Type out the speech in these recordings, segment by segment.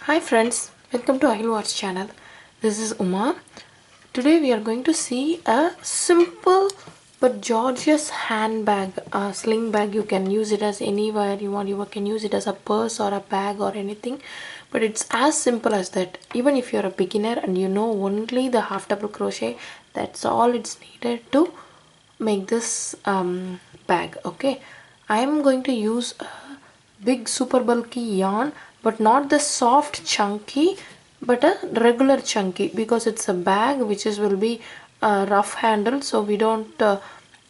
Hi friends, welcome to Ahil Watch channel. This is Uma. Today we are going to see a simple but gorgeous handbag, a sling bag. You can use it as anywhere you want. You can use it as a purse or a bag or anything. But it's as simple as that. Even if you're a beginner and you know only the half double crochet, that's all it's needed to make this bag. Okay, I am going to use a big super bulky yarn, but not the soft chunky, but a regular chunky, because it's a bag which is will be rough handle, so we don't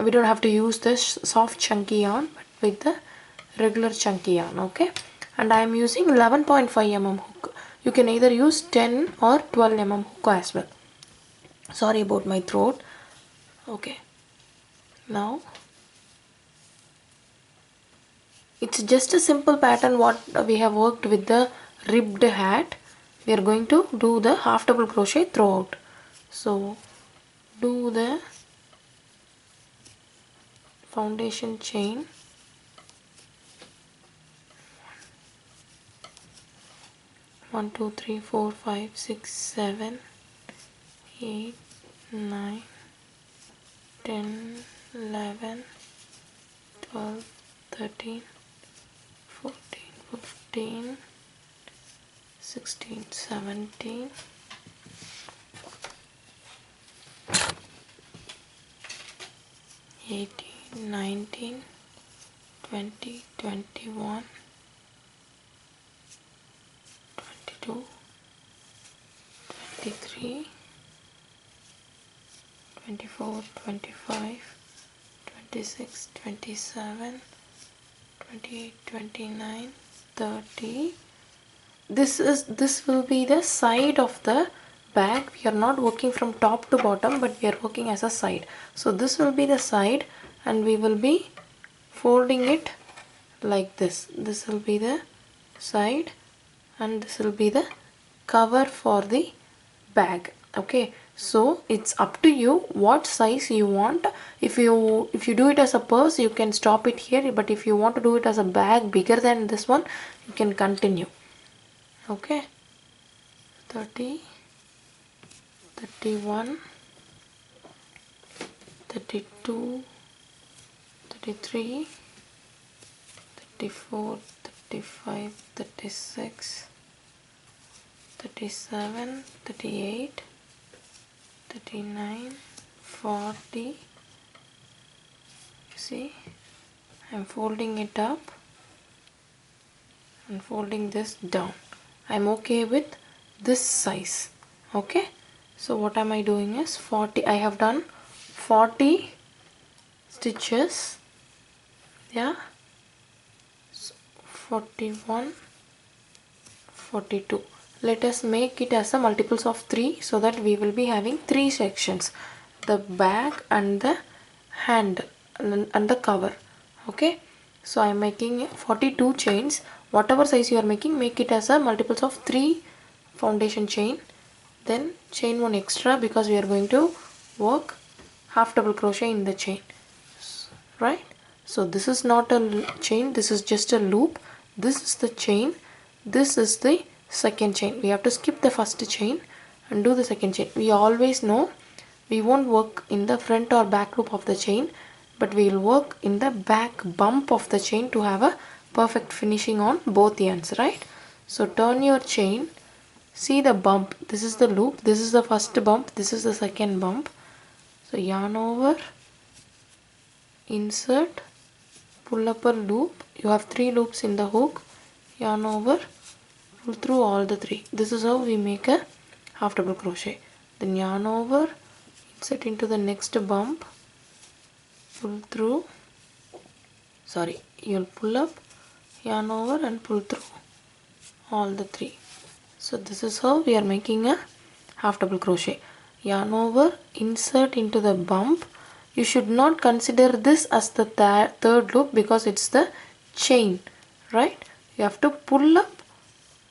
have to use this soft chunky yarn, but with the regular chunky yarn. Okay, and I am using 11.5 mm hook. You can either use 10 or 12 mm hook as well. Sorry about my throat. Okay, now it's just a simple pattern what we have worked with the ribbed hat. We are going to do the half double crochet throughout. So do the foundation chain, 1 2 3 4 5 6 7 8 9 10 11 12 13 14 15 16 17 18 19 20 21 22 23 24 25 26 27 28 29 30. This will be the side of the bag. We are not working from top to bottom, but we are working as a side. So this will be the side, and we will be folding it like this will be the side, and this will be the cover for the bag. Okay, so it's up to you what size you want. If you do it as a purse, you can stop it here, but if you want to do it as a bag bigger than this one, you can continue. Okay, 30, 31, 32, 33, 34, 35, 36, 37, 38, 39, 40. See, I'm folding it up and folding this down. I'm okay with this size. Okay, so what am I doing is 40. I have done 40 stitches. Yeah, so 41, 42. Let us make it as a multiples of 3, so that we will be having 3 sections: the back and the hand and the cover. Okay, so I am making 42 chains. Whatever size you are making, make it as a multiples of 3 foundation chain, then chain 1 extra, because we are going to work half double crochet in the chain, right? So this is not a chain, this is just a loop. This is the chain, this is the second chain. We have to skip the first chain and do the second chain. We always know we won't work in the front or back loop of the chain, but we will work in the back bump of the chain to have a perfect finishing on both ends, right? So turn your chain, see the bump, this is the loop, this is the first bump, this is the second bump. So yarn over, insert, pull up a loop. You have 3 loops in the hook, yarn over, pull through all the 3. This is how we make a half double crochet. Then yarn over, insert into the next bump, pull through, sorry, you'll pull up, yarn over and pull through all the 3. So this is how we are making a half double crochet. Yarn over, insert into the bump. You should not consider this as the third loop, because it's the chain, right? You have to pull up,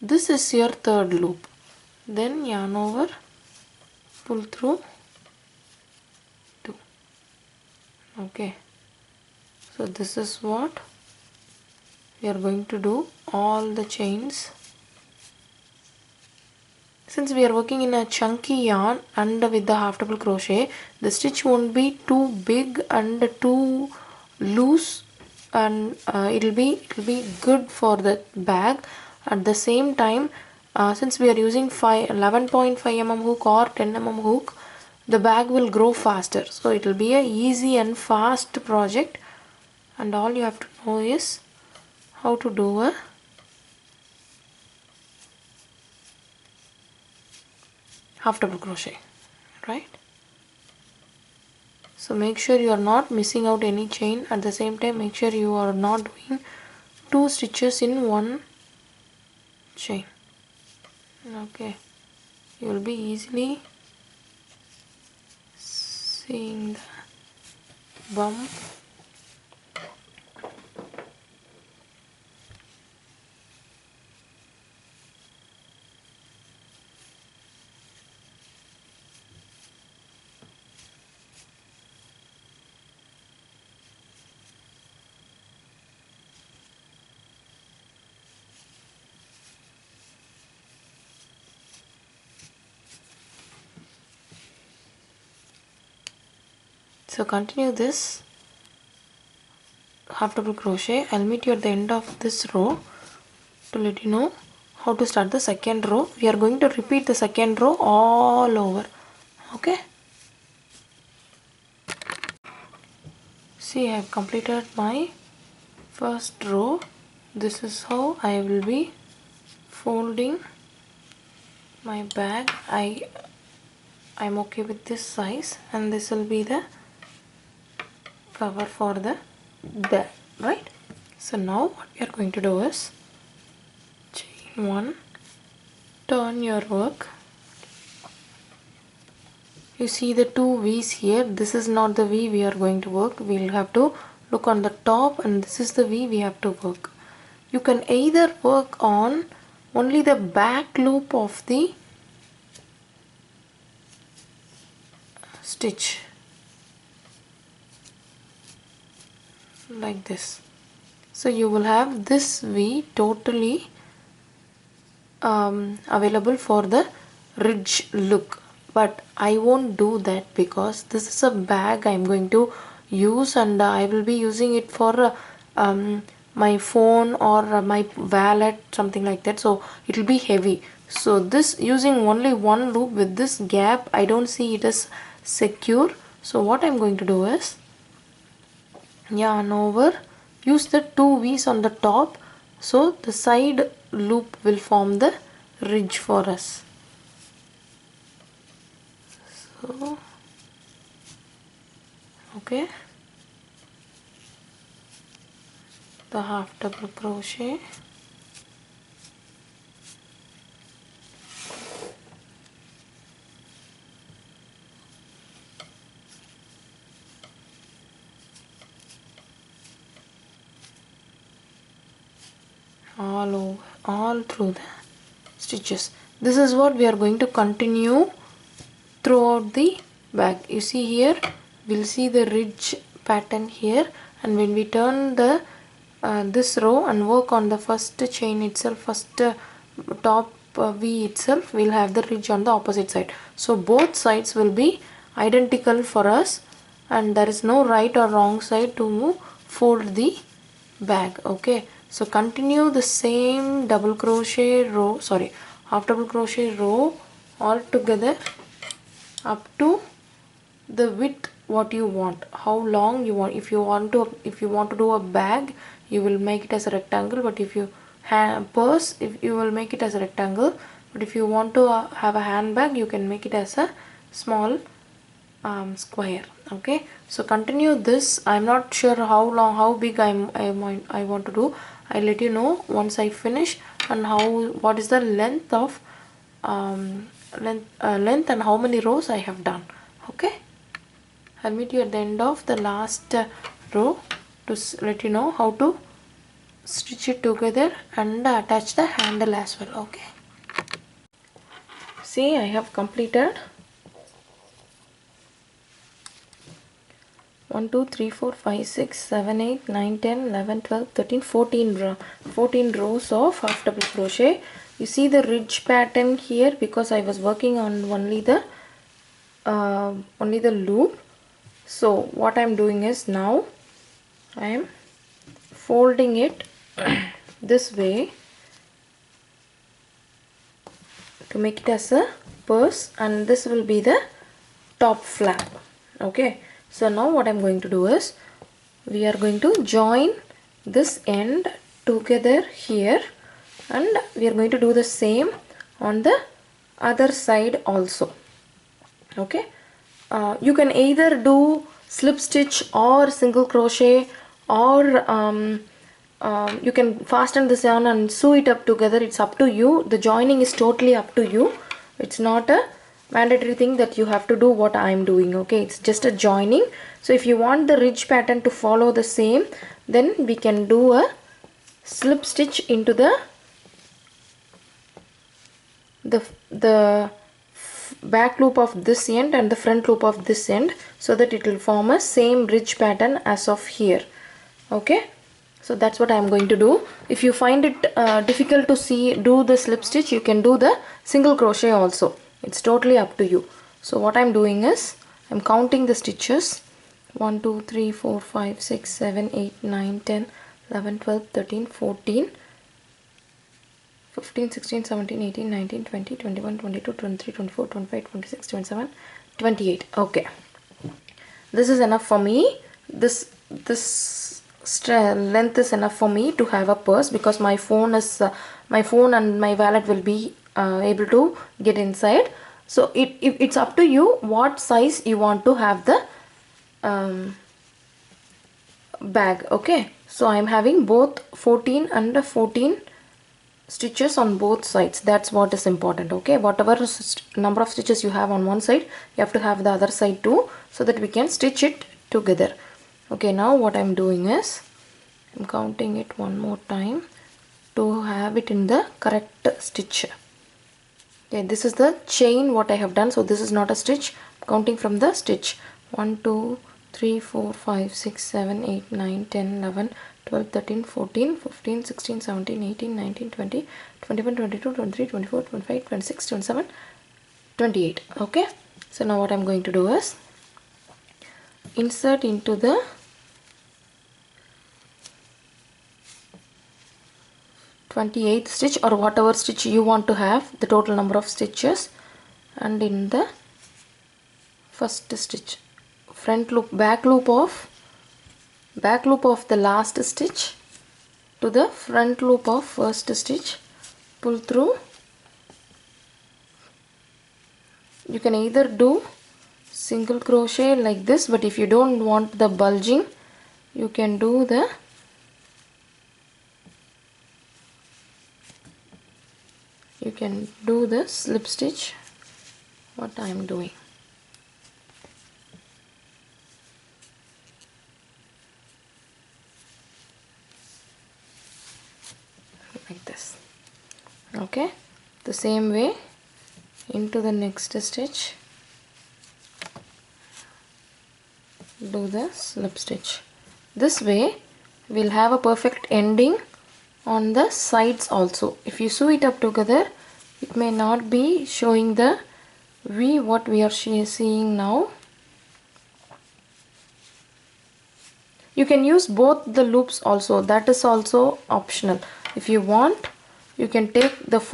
this is your third loop, then yarn over, pull through 2. Okay, so this is what we are going to do all the chains. since we are working in a chunky yarn and with the half double crochet, the stitch won't be too big and too loose, and it'll be good for the bag. At the same time, since we are using 11.5 mm hook or 10 mm hook, the bag will grow faster, so it will be a easy and fast project. And all you have to know is how to do a half double crochet, right? So make sure you are not missing out any chain. At the same time, make sure you are not doing 2 stitches in one chain. Okay, you will be easily seeing the bump. So continue this half double crochet. I'll meet you at the end of this row to let you know how to start the second row. We are going to repeat the second row all over. Okay, see, I have completed my first row. This is how I will be folding my bag. I'm okay with this size, and this will be the cover for the bag, right? So now what we are going to do is chain 1, turn your work. You see the 2 V's here. This is not the V we are going to work. We'll have to look on the top, and this is the V we have to work. You can either work on only the back loop of the stitch like this. So you will have this V totally available for the ridge look, but I won't do that because this is a bag I'm going to use, and I will be using it for my phone or my wallet, something like that, so it will be heavy. So this, using only one loop with this gap, I don't see it as secure. So what I'm going to do is yarn over, use the 2 V's on the top, so the side loop will form the ridge for us. So okay, the half double crochet, all over, all through the stitches. This is what we are going to continue throughout the bag. You see here, we'll see the ridge pattern here, and when we turn the this row and work on the first chain itself, first top V itself, we'll have the ridge on the opposite side. So both sides will be identical for us, and there is no right or wrong side to fold the bag. Okay, so continue the same double crochet row, sorry, half double crochet row all together up to the width what you want, how long you want. If you want to do a bag, you will make it as a rectangle, but if you purse, if you will make it as a rectangle, but if you want to have a handbag, you can make it as a small square. Okay, so continue this. I'm not sure how big I want to do. I'll let you know once I finish, and what is the length of length and how many rows I have done. Okay, I'll meet you at the end of the last row to let you know how to stitch it together and attach the handle as well. Okay, see, I have completed 1 2 3 4 5 6 7 8 9 10 11 12 13 14 rows of half double crochet. You see the ridge pattern here because I was working on only the loop. So what I'm doing is now I am folding it this way to make it as a purse, and this will be the top flap. Okay, so now what I'm going to do is we are going to join this end together here, and we are going to do the same on the other side also. Okay, you can either do slip stitch or single crochet, or you can fasten this on and sew it up together. It's up to you. The joining is totally up to you. It's not a mandatory thing that you have to do what I'm doing. Okay, it's just a joining. So if you want the ridge pattern to follow the same, then we can do a slip stitch into the back loop of this end and the front loop of this end, so that it will form a same ridge pattern as of here. Okay, so that's what I'm going to do. If you find it difficult to do the slip stitch, you can do the single crochet also. It's totally up to you. So what I'm doing is I'm counting the stitches: 1 2 3 4 5 6 7 8 9 10 11 12 13 14 15 16 17 18 19 20 21 22 23 24 25 26 27 28. Okay, this is enough for me. This length is enough for me to have a purse, because my phone and my wallet will be able to get inside. So it's up to you what size you want to have the bag. Okay, so I'm having both 14 and 14 stitches on both sides. That's what is important. Okay, whatever number of stitches you have on one side, you have to have the other side too, so that we can stitch it together. Okay, now what I'm doing is I'm counting it one more time to have it in the correct stitch. Okay, this is the chain what I have done. So this is not a stitch. I'm counting from the stitch: 1 2 3 4 5 6 7 8 9 10 11 12 13 14 15 16 17 18 19 20 21 22 23 24 25 26 27 28. Okay, so now what I'm going to do is insert into the 28th stitch, or whatever stitch you want to have the total number of stitches, and in the first stitch, front loop, back loop of the last stitch to the front loop of first stitch, pull through. You can either do single crochet like this, but if you don't want the bulging, you can do the slip stitch, what I am doing. Like this. Okay, the same way into the next stitch, do the slip stitch. This way we'll have a perfect ending on the sides also. If you sew it up together, it may not be showing the V what we are seeing now. You can use both the loops also, that is also optional. If you want, you can take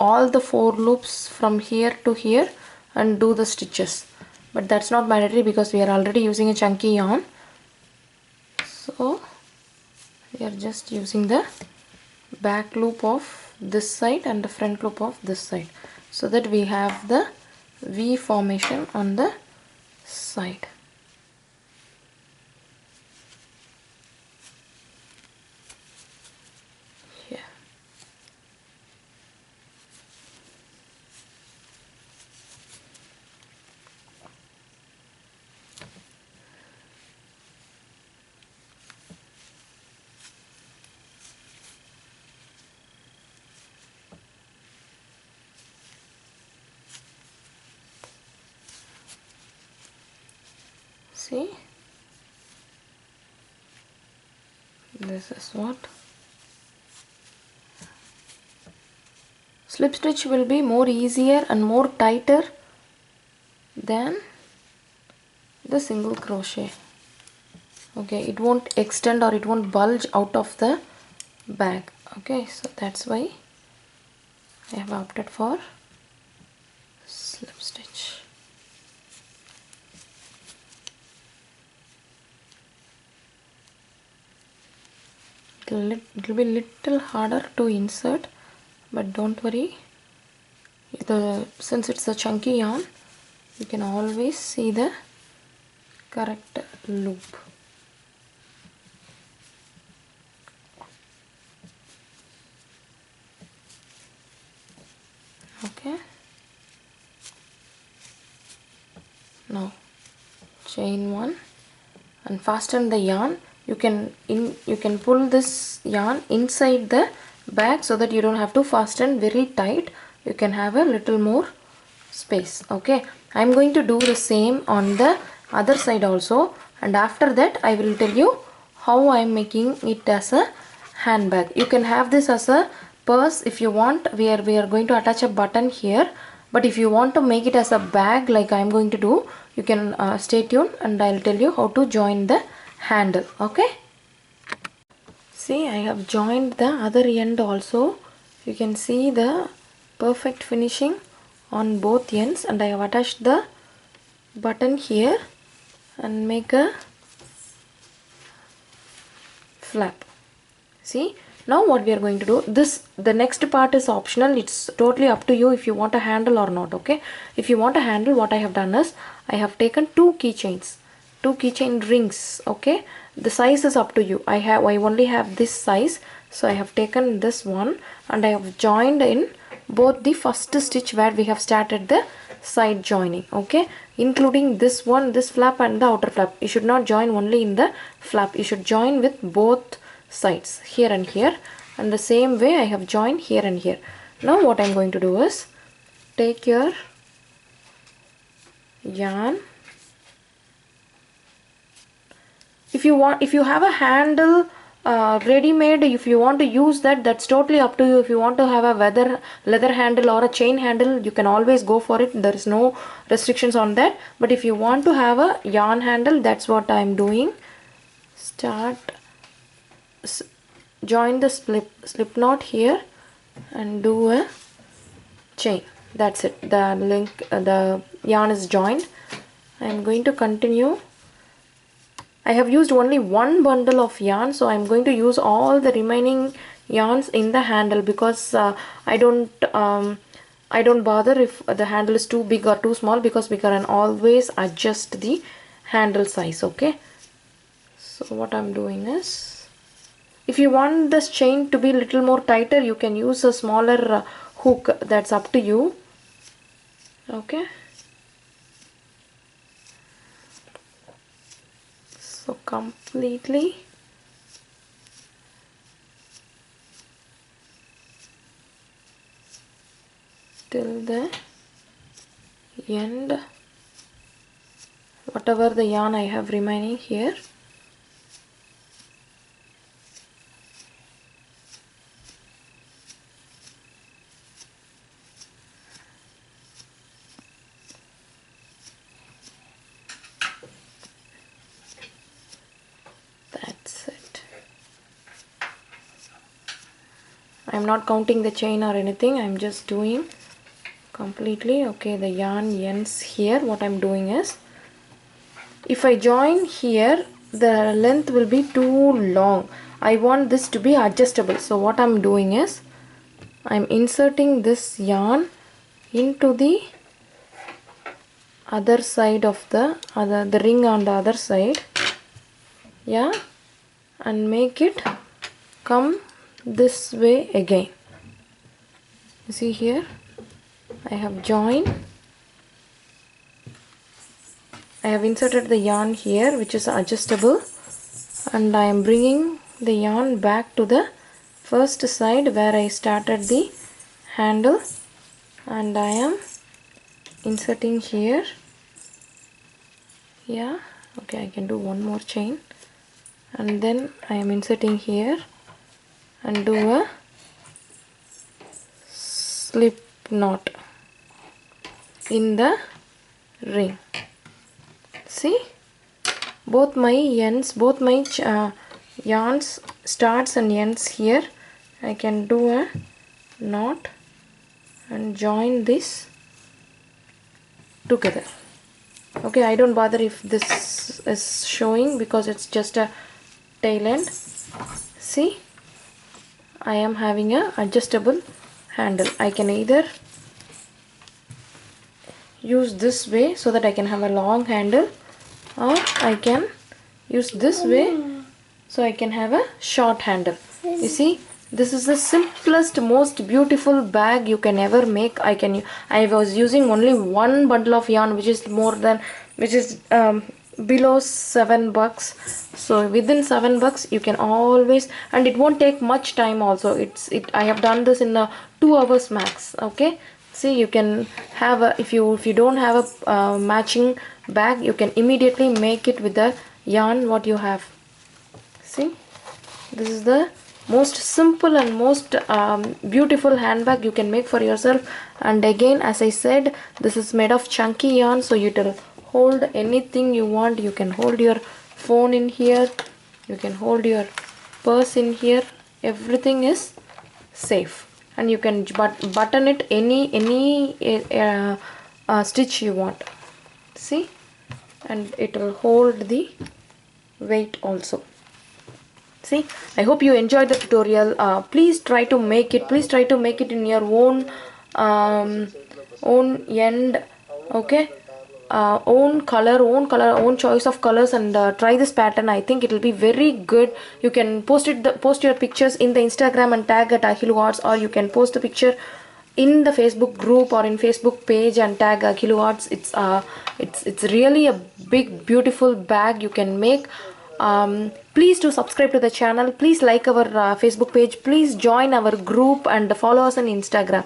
all the 4 loops from here to here and do the stitches, but that's not mandatory because we are already using a chunky yarn. So we are just using the back loop of this side and the front loop of this side, so that we have the V formation on the side. Here. See, this is what slip stitch will be more easier and more tighter than the single crochet. Okay, it won't extend or it won't bulge out of the bag. Okay, so that's why I have opted for slip stitch. It will be little harder to insert, but don't worry, since it's a chunky yarn, you can always see the correct loop. Okay, now chain 1 and fasten the yarn. You can pull this yarn inside the bag so that you don't have to fasten very tight. You can have a little more space. Okay, I'm going to do the same on the other side also, and after that I will tell you how I'm making it as a handbag. You can have this as a purse if you want. We are going to attach a button here, but if you want to make it as a bag like I'm going to do, you can stay tuned and I'll tell you how to join the handle. Okay, see, I have joined the other end also. You can see the perfect finishing on both ends, and I have attached the button here and make a flap. See, now what we are going to do, the next part is optional. It's totally up to you if you want a handle or not. Okay, if you want a handle, what I have done is I have taken two keychain rings. Okay, the size is up to you. I only have this size, so I have taken this one and I have joined in both the first stitch where we have started the side joining. Okay, including this one, this flap and the outer flap. You should not join only in the flap, you should join with both sides, here and here, and the same way I have joined here and here. Now what I'm going to do is take your yarn. If you have a handle ready-made, if you want to use that, that's totally up to you. If you want to have a leather handle or a chain handle, you can always go for it. There is no restrictions on that. But if you want to have a yarn handle, that's what I'm doing. Join the slip knot here and do a chain. That's it. The yarn is joined. I'm going to continue. I have used only one bundle of yarn, so I'm going to use all the remaining yarns in the handle, because I don't bother if the handle is too big or too small, because we can always adjust the handle size. Okay, so what I'm doing is, if you want this chain to be a little more tighter, you can use a smaller hook. That's up to you. Okay, so completely till the end, whatever the yarn I have remaining here. That's it. I'm not counting the chain or anything, I'm just doing completely. Okay, the yarn ends here. What I'm doing is, if I join here, the length will be too long. I want this to be adjustable. So what I'm doing is, I'm inserting this yarn into the other side of the ring on the other side. Yeah, and make it come this way again. You see here, I have joined. I have inserted the yarn here, which is adjustable, and I am bringing the yarn back to the first side where I started the handle, and I am inserting here. Yeah, okay, I can do one more chain, and then I am inserting here and do a slip knot in the ring. See, both my ends, both my yarns starts and ends here. I can do a knot and join this together. Okay, I don't bother if this is showing because it's just a tail end. See, I am having a adjustable handle. I can either use this way so that I can have a long handle, or I can use this way so I can have a short handle. You see, this is the simplest, most beautiful bag you can ever make. I was using only one bundle of yarn, which is below $7. So within $7 you can always, and it won't take much time also. I have done this in 2 hours max. Okay, see, you can have a, if you don't have a matching bag, you can immediately make it with the yarn what you have. See, this is the most simple and most beautiful handbag you can make for yourself. And again, as I said, this is made of chunky yarn, so it will hold anything you want. You can hold your phone in here, you can hold your purse in here. Everything is safe, and you can button it any stitch you want. See, and it will hold the weight also. See, I hope you enjoyed the tutorial. Please try to make it. Please try to make it in your own end. Okay, own color, own choice of colors, and try this pattern. I think it will be very good. You can post your pictures in the Instagram and tag at Akhilu Arts, or you can post the picture in the Facebook group or in Facebook page and tag Akhilu Arts. It's really a big beautiful bag you can make. Please do subscribe to the channel. Please like our Facebook page. Please join our group and follow us on Instagram.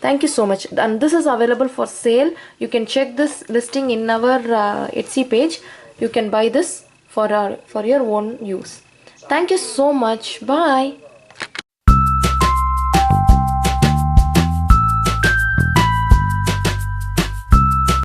Thank you so much. And this is available for sale. You can check this listing in our Etsy page. You can buy this for your own use. Thank you so much. Bye.